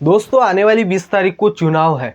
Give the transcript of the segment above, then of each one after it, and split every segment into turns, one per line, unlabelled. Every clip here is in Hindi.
दोस्तों आने वाली 20 तारीख को चुनाव है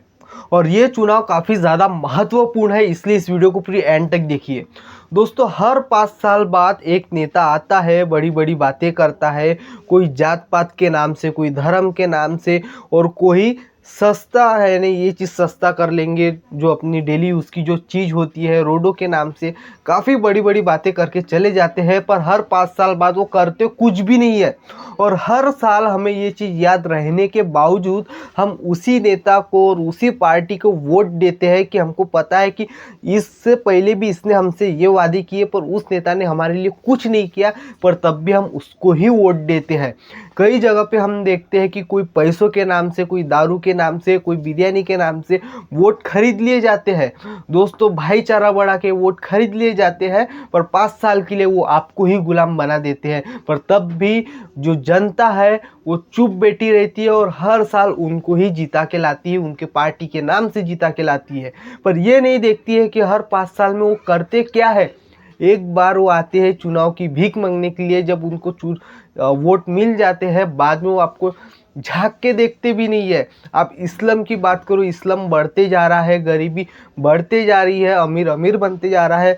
और ये चुनाव काफ़ी ज़्यादा महत्वपूर्ण है, इसलिए इस वीडियो को पूरी एंड तक देखिए। दोस्तों हर 5 साल बाद एक नेता आता है, बड़ी बड़ी बातें करता है, कोई जात पात के नाम से, कोई धर्म के नाम से, और कोई सस्ता है नहीं ये चीज़ सस्ता कर लेंगे, जो अपनी डेली उसकी जो चीज़ होती है रोडों के नाम से काफ़ी बड़ी बड़ी बातें करके चले जाते हैं। पर हर 5 साल बाद वो करते कुछ भी नहीं है और हर साल हमें ये चीज़ याद रहने के बावजूद हम उसी नेता को और उसी पार्टी को वोट देते हैं कि हमको पता है कि इससे पहले भी इसने हमसे ये वादे किए पर उस नेता ने हमारे लिए कुछ नहीं किया, पर तब भी हम उसको ही वोट देते हैं। कई जगह पे हम देखते हैं कि कोई पैसों के नाम से, कोई दारू के नाम से, कोई बिरयानी के नाम से वोट खरीद लिए जाते हैं। दोस्तों भाईचारा बढ़ा के वोट खरीद लिए जाते हैं, पर 5 साल के लिए वो आपको ही गुलाम बना देते हैं। पर तब भी जो जनता है वो चुप बैठी रहती है और हर साल उनको ही जिता के लाती है, उनके पार्टी के नाम से जिता के लाती है। पर ये नहीं देखती है कि हर 5 साल में वो करते क्या है। एक बार वो आते हैं चुनाव की भीख मांगने के लिए, जब उनको वोट मिल जाते हैं बाद में वो आपको झांक के देखते भी नहीं है। आप इस्लाम की बात करो, इस्लाम बढ़ते जा रहा है, गरीबी बढ़ते जा रही है, अमीर अमीर बनते जा रहा है,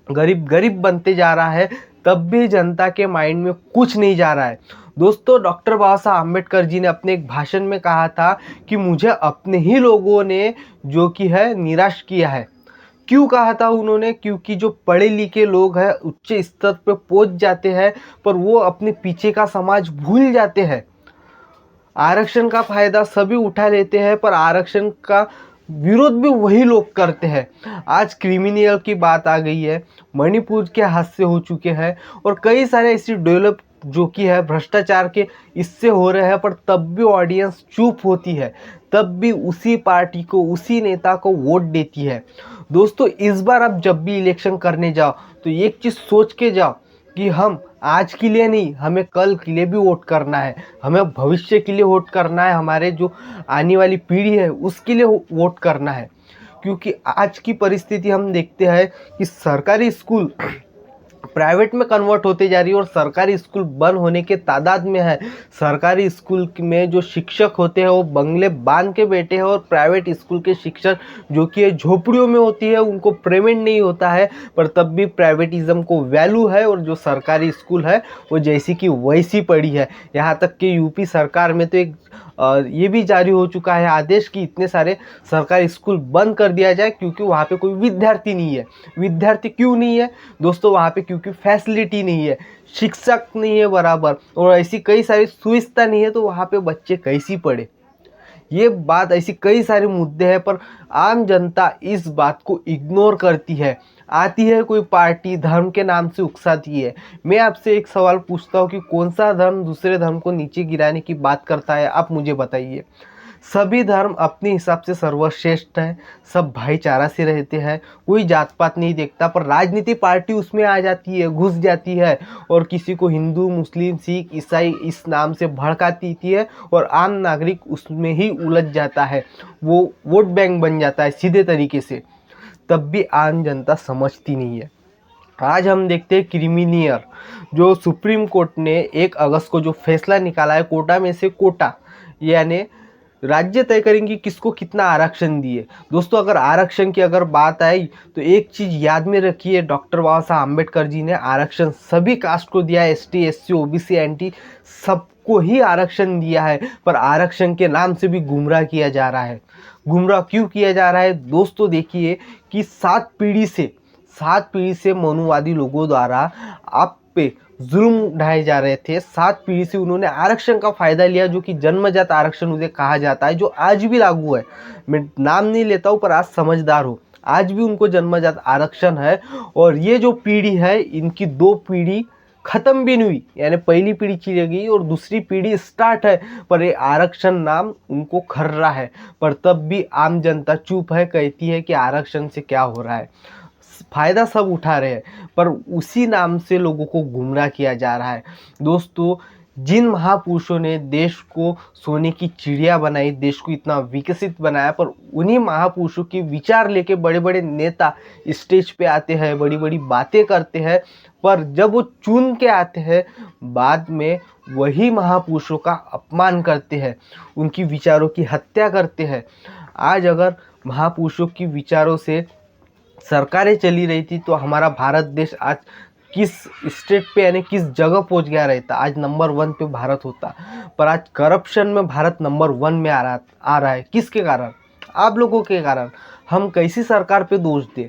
गरीब गरीब बनते जा रहा है, तब भी जनता के माइंड में कुछ नहीं जा रहा है। दोस्तों डॉक्टर बाबा साहब आम्बेडकर जी ने अपने एक भाषण में कहा था कि मुझे अपने ही लोगों ने जो कि है निराश किया है। क्यों कहा था उन्होंने? क्योंकि जो पढ़े लिखे लोग हैं उच्च स्तर पर पहुंच जाते हैं पर वो अपने पीछे का समाज भूल जाते हैं। आरक्षण का फायदा सभी उठा लेते हैं पर आरक्षण का विरोध भी वही लोग करते हैं। आज क्रिमिनल की बात आ गई है, मणिपुर के हादसे हो चुके हैं और कई सारे ऐसी डेवलप जो कि है भ्रष्टाचार के इससे हो रहे हैं, पर तब भी ऑडियंस चुप होती है, तब भी उसी पार्टी को, उसी नेता को वोट देती है। दोस्तों इस बार आप जब भी इलेक्शन करने जाओ तो एक चीज़ सोच के जाओ कि हम आज के लिए नहीं, हमें कल के लिए भी वोट करना है, हमें भविष्य के लिए वोट करना है, हमारे जो आने वाली पीढ़ी है उसके लिए वोट करना है। क्योंकि आज की परिस्थिति हम देखते हैं कि सरकारी स्कूल प्राइवेट में कन्वर्ट होते जा रही है और सरकारी स्कूल बंद होने के तादाद में है। सरकारी स्कूल में जो शिक्षक होते हैं वो बंगले बांध के बैठे हैं और प्राइवेट स्कूल के शिक्षक जो कि झोपड़ियों में होती है उनको पेमेंट नहीं होता है, पर तब भी प्राइवेटिज्म को वैल्यू है और जो सरकारी स्कूल है वो जैसी कि वैसी पड़ी है। यहाँ तक कि यूपी सरकार में तो एक ये भी जारी हो चुका है आदेश कि इतने सारे सरकारी स्कूल बंद कर दिया जाए क्योंकि वहाँ पे कोई विद्यार्थी नहीं है। विद्यार्थी क्यों नहीं है दोस्तों? वहाँ पे क्योंकि फैसिलिटी नहीं है, शिक्षक नहीं है बराबर, और ऐसी कई सारी सुविधा नहीं है, तो वहाँ पे बच्चे कैसी पढ़े। ये बात, ऐसी कई सारे मुद्दे हैं पर आम जनता इस बात को इग्नोर करती है। आती है कोई पार्टी धर्म के नाम से उकसाती है। मैं आपसे एक सवाल पूछता हूँ कि कौन सा धर्म दूसरे धर्म को नीचे गिराने की बात करता है? आप मुझे बताइए। सभी धर्म अपने हिसाब से सर्वश्रेष्ठ है, सब भाईचारा से रहते हैं, कोई जात पात नहीं देखता, पर राजनीति पार्टी उसमें आ जाती है, घुस जाती है और किसी को हिंदू, मुस्लिम, सिख, ईसाई इस नाम से भड़काती है और आम नागरिक उसमें ही उलझ जाता है, वो वोट बैंक बन जाता है सीधे तरीके से। तब भी आम जनता समझती नहीं है। आज हम देखते हैं क्रिमिनियर, जो सुप्रीम कोर्ट ने 1 अगस्त को जो फैसला निकाला है, कोटा में से कोटा, यानी राज्य तय करेंगे किसको कितना आरक्षण दिए। दोस्तों अगर आरक्षण की अगर बात आई तो एक चीज़ याद में रखिए, डॉक्टर बाबा साहब आम्बेडकर जी ने आरक्षण सभी कास्ट को दिया है, एसटी, एससी, ओबीसी, एनटी सबको ही आरक्षण दिया है, पर आरक्षण के नाम से भी गुमराह किया जा रहा है। गुमराह क्यों किया जा रहा है दोस्तों? देखिए कि 7 पीढ़ी से मनुवादी लोगों द्वारा आप पे जुल्म ढाए जा रहे थे। 7 पीढ़ी से उन्होंने आरक्षण का फ़ायदा लिया, जो कि जन्मजात आरक्षण उसे कहा जाता है, जो आज भी लागू है। मैं नाम नहीं लेता हूँ पर आज समझदार हो, आज भी उनको जन्मजात आरक्षण है। और ये जो पीढ़ी है इनकी 2 पीढ़ी ख़त्म भी नहीं हुई, यानी पहली पीढ़ी चली गई और दूसरी पीढ़ी स्टार्ट है, पर ये आरक्षण नाम उनको खर रहा है। पर तब भी आम जनता चुप है, कहती है कि आरक्षण से क्या हो रहा है, फ़ायदा सब उठा रहे हैं, पर उसी नाम से लोगों को गुमराह किया जा रहा है। दोस्तों जिन महापुरुषों ने देश को सोने की चिड़िया बनाई, देश को इतना विकसित बनाया, पर उन्हीं महापुरुषों के विचार लेके बड़े बड़े नेता स्टेज पे आते हैं, बड़ी बड़ी बातें करते हैं, पर जब वो चुन के आते हैं बाद में वही महापुरुषों का अपमान करते हैं, उनकी विचारों की हत्या करते हैं। आज अगर महापुरुषों की विचारों से सरकारें चली रही थी तो हमारा भारत देश आज किस स्टेट पे यानी किस जगह पहुंच गया रहता, आज नंबर 1 पे भारत होता। पर आज करप्शन में भारत नंबर 1 में आ रहा है। किसके कारण? आप लोगों के कारण। हम कैसी सरकार पे दोष दें?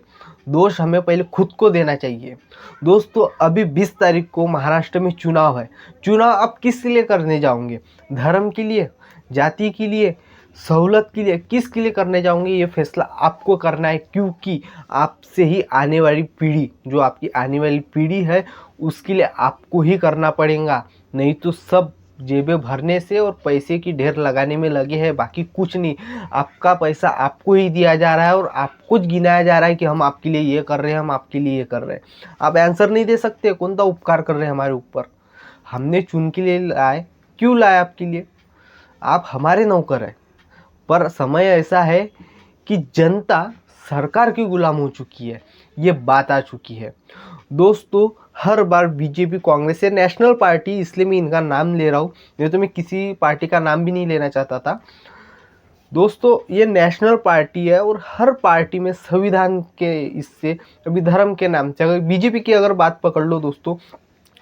दोष हमें पहले खुद को देना चाहिए। दोस्तों, अभी 20 तारीख को महाराष्ट्र में चुनाव है। चुनाव आप किस लिए करने जाओगे? धर्म के लिए, जाति के लिए, सहूलत के लिए, किसके लिए करने जाओगे? ये फैसला आपको करना है, क्योंकि आपसे ही आने वाली पीढ़ी, जो आपकी आने वाली पीढ़ी है, उसके लिए आपको ही करना पड़ेगा। नहीं तो सब जेबें भरने से और पैसे की ढेर लगाने में लगे हैं, बाकी कुछ नहीं। आपका पैसा आपको ही दिया जा रहा है और आपको गिनाया जा रहा है कि हम आपके लिए ये कर रहे हैं, हम आपके लिए ये कर रहे हैं। आप आंसर नहीं दे सकते कौन सा उपकार कर रहे हैं हमारे ऊपर? हमने चुन के लिए लाए, क्यों लाए आपके लिए? आप हमारे नौकर हैं। पर समय ऐसा है कि जनता सरकार की गुलाम हो चुकी है, ये बात आ चुकी है। दोस्तों, हर बार बीजेपी, कांग्रेस या नेशनल पार्टी, इसलिए मैं इनका नाम ले रहा हूँ, नहीं तो मैं किसी पार्टी का नाम भी नहीं लेना चाहता था। दोस्तों, ये नेशनल पार्टी है और हर पार्टी में संविधान के इससे, अभी धर्म के नाम से, अगर बीजेपी की अगर बात पकड़ लो दोस्तों,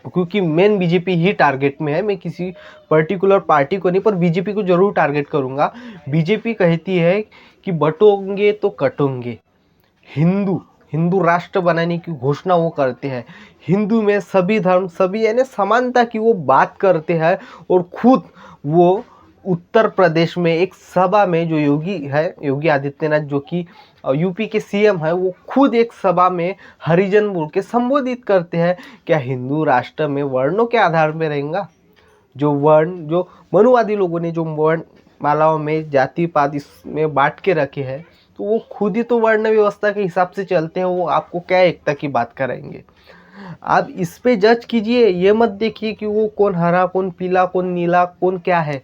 क्योंकि मेन बीजेपी ही टारगेट में है, मैं किसी पर्टिकुलर पार्टी को नहीं, पर बीजेपी को जरूर टारगेट करूंगा। बीजेपी कहती है कि बटोंगे तो कटोंगे। हिंदू हिंदू राष्ट्र बनाने की घोषणा वो करते हैं। हिंदू में सभी धर्म, सभी यानी समानता की वो बात करते हैं। और खुद वो उत्तर प्रदेश में एक सभा में, जो योगी आदित्यनाथ, जो कि यूपी के सीएम है, वो खुद एक सभा में हरिजन बोल के संबोधित करते हैं। क्या हिंदू राष्ट्र में वर्णों के आधार पर रहेगा? जो मनुवादी लोगों ने जो वर्ण मालाओं में जाति पात इसमें बांट के रखे हैं, तो वो खुद ही तो वर्ण व्यवस्था के हिसाब से चलते हैं। वो आपको क्या एकता की बात कराएंगे? आप इस पे जज कीजिए, ये मत देखिए कि वो कौन हरा, कौन पीला, कौन नीला, कौन क्या है।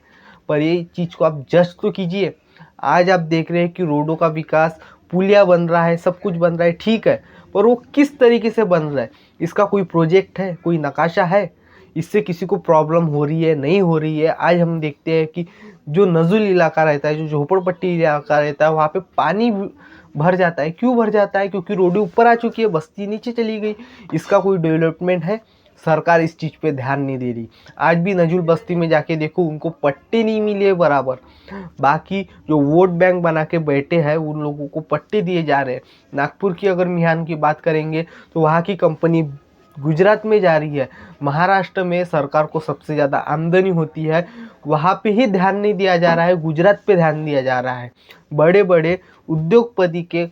पर ये चीज़ को आप जज तो कीजिए। आज आप देख रहे हैं कि रोडों का विकास, पुलिया बन रहा है, सब कुछ बन रहा है, ठीक है, पर वो किस तरीके से बन रहा है? इसका कोई प्रोजेक्ट है, कोई नकाशा है? इससे किसी को प्रॉब्लम हो रही है, नहीं हो रही है? आज हम देखते हैं कि जो नज़ुल इलाका रहता है, जो झोपड़पट्टी इलाका रहता है, वहाँ पे पानी भर जाता है। क्यों भर जाता है? क्योंकि रोडें ऊपर आ चुकी है, बस्ती नीचे चली गई। इसका कोई डेवलपमेंट है? सरकार इस चीज़ पे ध्यान नहीं दे रही। आज भी नजुल बस्ती में जाके देखो, उनको पट्टे नहीं मिले बराबर। बाकी जो वोट बैंक बना के बैठे हैं, उन लोगों को पट्टे दिए जा रहे हैं। नागपुर की अगर मिहान की बात करेंगे तो वहाँ की कंपनी गुजरात में जा रही है। महाराष्ट्र में सरकार को सबसे ज़्यादा आमदनी होती है, वहाँ पे ही ध्यान नहीं दिया जा रहा है, गुजरात पे ध्यान दिया जा रहा है। बड़े बड़े उद्योगपति के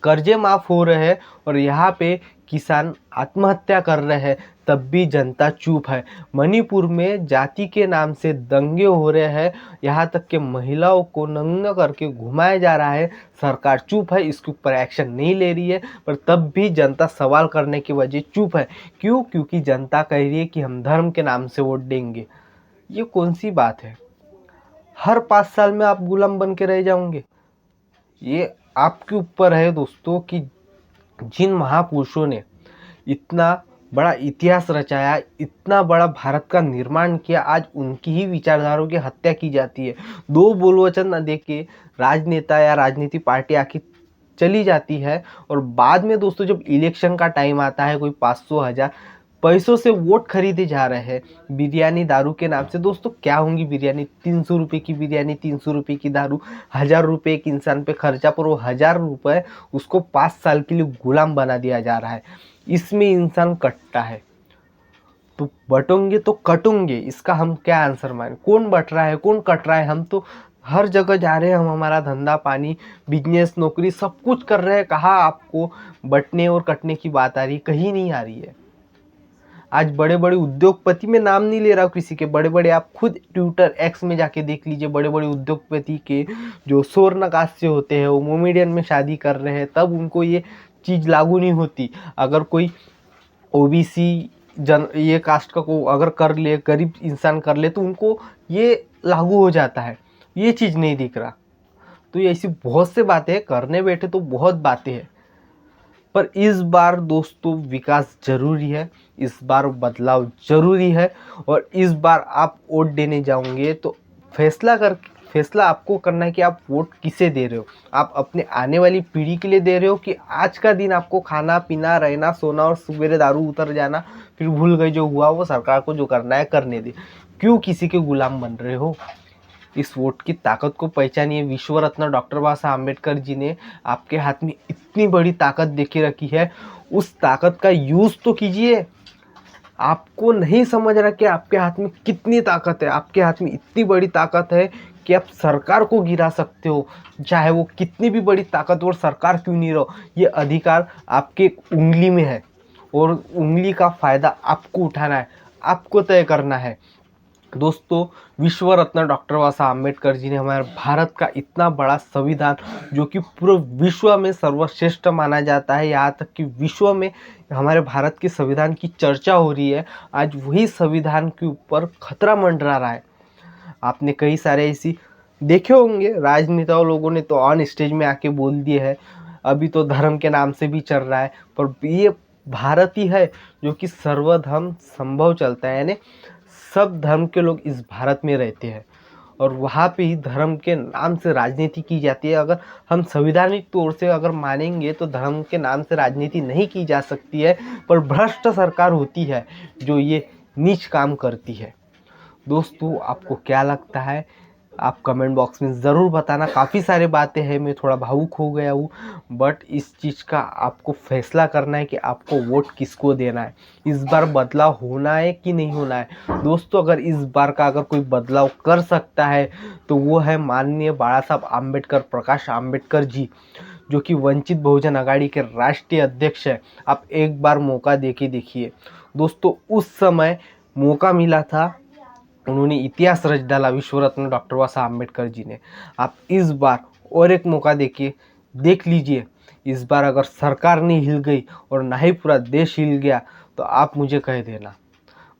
कर्जे माफ़ हो रहे हैं और यहाँ पे किसान आत्महत्या कर रहे हैं, तब भी जनता चुप है। मणिपुर में जाति के नाम से दंगे हो रहे हैं, यहाँ तक कि महिलाओं को नग्न करके घुमाया जा रहा है, सरकार चुप है, इसके ऊपर एक्शन नहीं ले रही है। पर तब भी जनता सवाल करने की वजह चुप है। क्यों? क्योंकि जनता कह रही है कि हम धर्म के नाम से वोट देंगे। ये कौन सी बात है? हर 5 साल में आप गुलाम बन के रह जाओगे? ये आपके ऊपर है दोस्तों कि जिन महापुरुषों ने इतना बड़ा इतिहास रचाया, इतना बड़ा भारत का निर्माण किया, आज उनकी ही विचारधाराओं की हत्या की जाती है। दो बोल वचन न दे के राजनेता या राजनीति पार्टी आके चली जाती है और बाद में दोस्तों जब इलेक्शन का टाइम आता है, कोई 500,000 पैसों से वोट खरीदे जा रहे हैं बिरयानी दारू के नाम से। दोस्तों क्या होंगी बिरयानी? 300 रुपये की बिरयानी, 300 रुपये की दारू, 1000 रुपये एक इंसान पे खर्चा, पर वो 1000 रुपये उसको 5 साल के लिए गुलाम बना दिया जा रहा है। इसमें इंसान कटता है। तो बटोंगे तो कटोंगे, इसका हम क्या आंसर माने? कौन बट रहा है, कौन कट रहा है? हम तो हर जगह जा रहे हैं, हम हमारा धंधा पानी, बिजनेस, नौकरी सब कुछ कर रहे हैं। कहाँ आपको बटने और कटने की बात आ रही है? कहीं नहीं आ रही है। आज बड़े बड़े उद्योगपति, में नाम नहीं ले रहा हूँ किसी के, बड़े बड़े आप खुद ट्विटर एक्स में जाके देख लीजिए, बड़े बड़े उद्योगपति के जो शोर नकाशे होते हैं, वो मोमेडियन में शादी कर रहे हैं, तब उनको ये चीज़ लागू नहीं होती। अगर कोई ओबीसी ये कास्ट का को अगर कर ले, गरीब इंसान कर ले, तो उनको ये लागू हो जाता है। ये चीज़ नहीं दिख रहा। तो ये ऐसी बहुत से बातें हैं, करने बैठे तो बहुत बातें हैं, पर इस बार दोस्तों विकास जरूरी है, इस बार बदलाव जरूरी है। और इस बार आप वोट देने जाओगे तो फैसला आपको करना है कि आप वोट किसे दे रहे हो। आप अपने आने वाली पीढ़ी के लिए दे रहे हो कि आज का दिन आपको खाना पीना रहना सोना और सवेरे दारू उतर जाना, फिर भूल गए जो हुआ वो सरकार को जो करना है करने दे। क्यों किसी के गुलाम बन रहे हो? इस वोट की ताकत को पहचानिए। विश्व रत्न डॉक्टर बाबा साहब आम्बेडकर जी ने आपके हाथ में इतनी बड़ी ताकत देके रखी है, उस ताकत का यूज तो कीजिए। आपको नहीं समझ रहा कि आपके हाथ में कितनी ताकत है। आपके हाथ में इतनी बड़ी ताकत है कि आप सरकार को गिरा सकते हो, चाहे वो कितनी भी बड़ी ताकतवर सरकार क्यों नहीं रहो। ये अधिकार आपके उंगली में है और उंगली का फायदा आपको उठाना है, आपको तय करना है। दोस्तों, विश्व रत्न डॉक्टर बाबा साहब आम्बेडकर जी ने हमारे भारत का इतना बड़ा संविधान, जो कि पूरे विश्व में सर्वश्रेष्ठ माना जाता है, यहाँ तक कि विश्व में हमारे भारत के संविधान की चर्चा हो रही है, आज वही संविधान के ऊपर खतरा मंडरा रहा है। आपने कई सारे ऐसी देखे होंगे, राजनेता लोगों ने तो ऑन स्टेज में आके बोल दिए है, अभी तो धर्म के नाम से भी चल रहा है, पर ये भारत ही है जो कि सर्वधर्म संभव चलता है, यानी सब धर्म के लोग इस भारत में रहते हैं और वहाँ पे ही धर्म के नाम से राजनीति की जाती है। अगर हम संवैधानिक तौर से अगर मानेंगे तो धर्म के नाम से राजनीति नहीं की जा सकती है, पर भ्रष्ट सरकार होती है जो ये नीच काम करती है। दोस्तों, आपको क्या लगता है? आप कमेंट बॉक्स में ज़रूर बताना। काफ़ी सारे बातें हैं, मैं थोड़ा भावुक हो गया हूँ, बट इस चीज़ का आपको फैसला करना है कि आपको वोट किसको देना है। इस बार बदलाव होना है कि नहीं होना है। दोस्तों, अगर इस बार का अगर कोई बदलाव कर सकता है तो वो है माननीय बाला साहब आम्बेडकर, प्रकाश आम्बेडकर जी, जो कि वंचित बहुजन आघाड़ी के राष्ट्रीय अध्यक्ष है। आप एक बार मौका दे के देखिए। दोस्तों, उस समय मौका मिला था, उन्होंने इतिहास रच डाला विश्व रत्न डॉक्टर बाबा साहब आम्बेडकर जी ने। आप इस बार और एक मौका देके देख लीजिए। इस बार अगर सरकार नहीं हिल गई और ना ही पूरा देश हिल गया तो आप मुझे कह देना,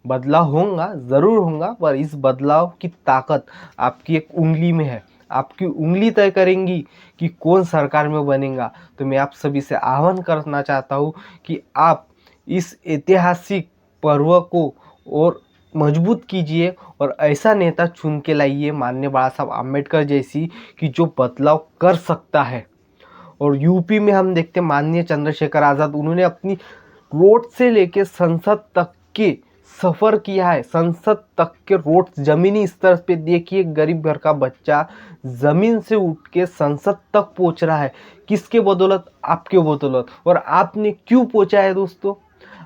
बदलाव होगा, ज़रूर होगा, पर इस बदलाव की ताकत आपकी एक उंगली में है। आपकी उंगली तय करेंगी कि कौन सरकार में बनेगा। तो मैं आप सभी से आह्वान करना चाहता हूँ कि आप इस ऐतिहासिक पर्व को और मजबूत कीजिए और ऐसा नेता चुन के लाइए माननीय बाला साहब आम्बेडकर जैसी, कि जो बदलाव कर सकता है। और यूपी में हम देखते हैं माननीय चंद्रशेखर आज़ाद, उन्होंने अपनी रोड से लेके संसद तक के सफ़र किया है। संसद तक के रोड ज़मीनी स्तर पे देखिए, गरीब घर का बच्चा ज़मीन से उठ के संसद तक पहुंच रहा है। किसके बदौलत? आपके बदौलत। और आपने क्यों पहुंचा है दोस्तों?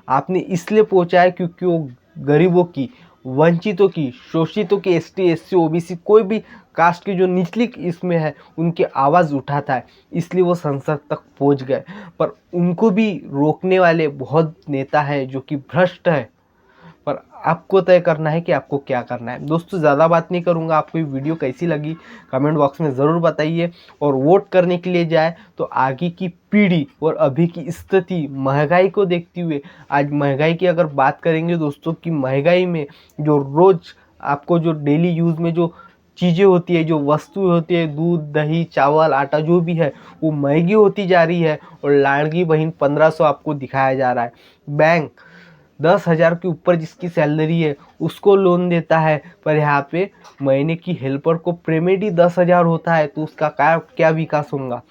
आपने इसलिए पहुंचा है क्योंकि वो गरीबों की, वंचितों की, शोषितों की, एसटी एससी ओबीसी कोई भी कास्ट की जो निचली इसमें है, उनकी आवाज़ उठाता है, इसलिए वो संसद तक पहुंच गए। पर उनको भी रोकने वाले बहुत नेता हैं जो कि भ्रष्ट है। पर आपको तय करना है कि आपको क्या करना है। दोस्तों, ज़्यादा बात नहीं करूँगा। आपको ये वीडियो कैसी लगी कमेंट बॉक्स में ज़रूर बताइए। और वोट करने के लिए जाए तो आगे की पीढ़ी और अभी की स्थिति, महंगाई को देखते हुए, आज महंगाई की अगर बात करेंगे दोस्तों, कि महंगाई में जो रोज़ आपको जो डेली यूज़ में जो चीज़ें होती है, जो वस्तु होती है, दूध दही चावल आटा जो भी है, वो महंगी होती जा रही है। और लाड़की बहन 1500 आपको दिखाया जा रहा है। बैंक 10,000 के ऊपर जिसकी सैलरी है उसको लोन देता है, पर यहाँ पे महीने की हेल्पर को पेमेंट ही 10,000 होता है, तो उसका क्या विकास होगा।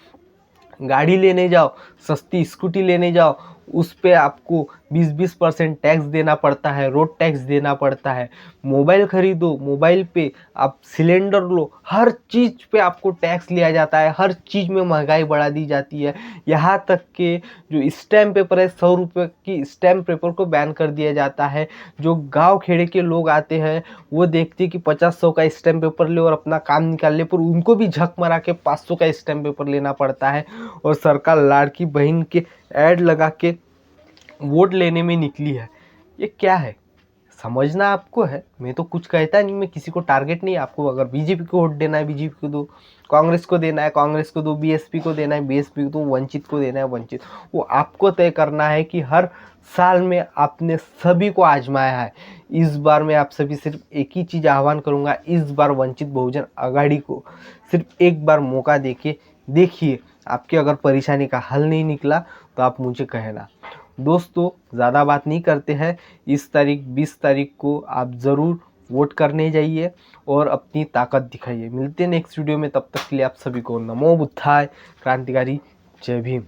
गाड़ी लेने जाओ, सस्ती स्कूटी लेने जाओ, उस पे आपको 20% टैक्स देना पड़ता है, रोड टैक्स देना पड़ता है। मोबाइल खरीदो, मोबाइल पे आप सिलेंडर लो, हर चीज़ पे आपको टैक्स लिया जाता है, हर चीज़ में महंगाई बढ़ा दी जाती है। यहाँ तक कि जो स्टैम्प पेपर है, 100 रुपये की स्टैम्प पेपर को बैन कर दिया जाता है। जो गांव खेड़े के लोग आते हैं वो देखते हैं कि 50-100 का स्टैम्प पेपर ले और अपना काम निकाल ले, पर उनको भी झक मारा के 500 का स्टैम्प पेपर लेना पड़ता है। और सरकार लाड़की बहन के ऐड लगा के वोट लेने में निकली है। ये क्या है? समझना आपको है, मैं तो कुछ कहता नहीं, मैं किसी को टारगेट नहीं। आपको अगर बीजेपी को वोट देना है बीजेपी को दो, कांग्रेस को देना है कांग्रेस को दो, बीएसपी को देना है बीएसपी को दो, वंचित को देना है वंचित। वो आपको तय करना है कि हर साल में आपने सभी को आजमाया है। इस बार मैं आप सभी सिर्फ एक ही चीज़ आह्वान करूँगा, इस बार वंचित बहुजन आघाड़ी को सिर्फ एक बार मौका देके देखिए। आपकी अगर परेशानी का हल नहीं निकला तो आप मुझे कहना। दोस्तों ज़्यादा बात नहीं करते हैं, इस तारीख 20 तारीख को आप ज़रूर वोट करने जाइए और अपनी ताकत दिखाइए। मिलते हैं नेक्स्ट वीडियो में, तब तक के लिए आप सभी को नमो बुद्धाय। क्रांतिकारी जय भीम।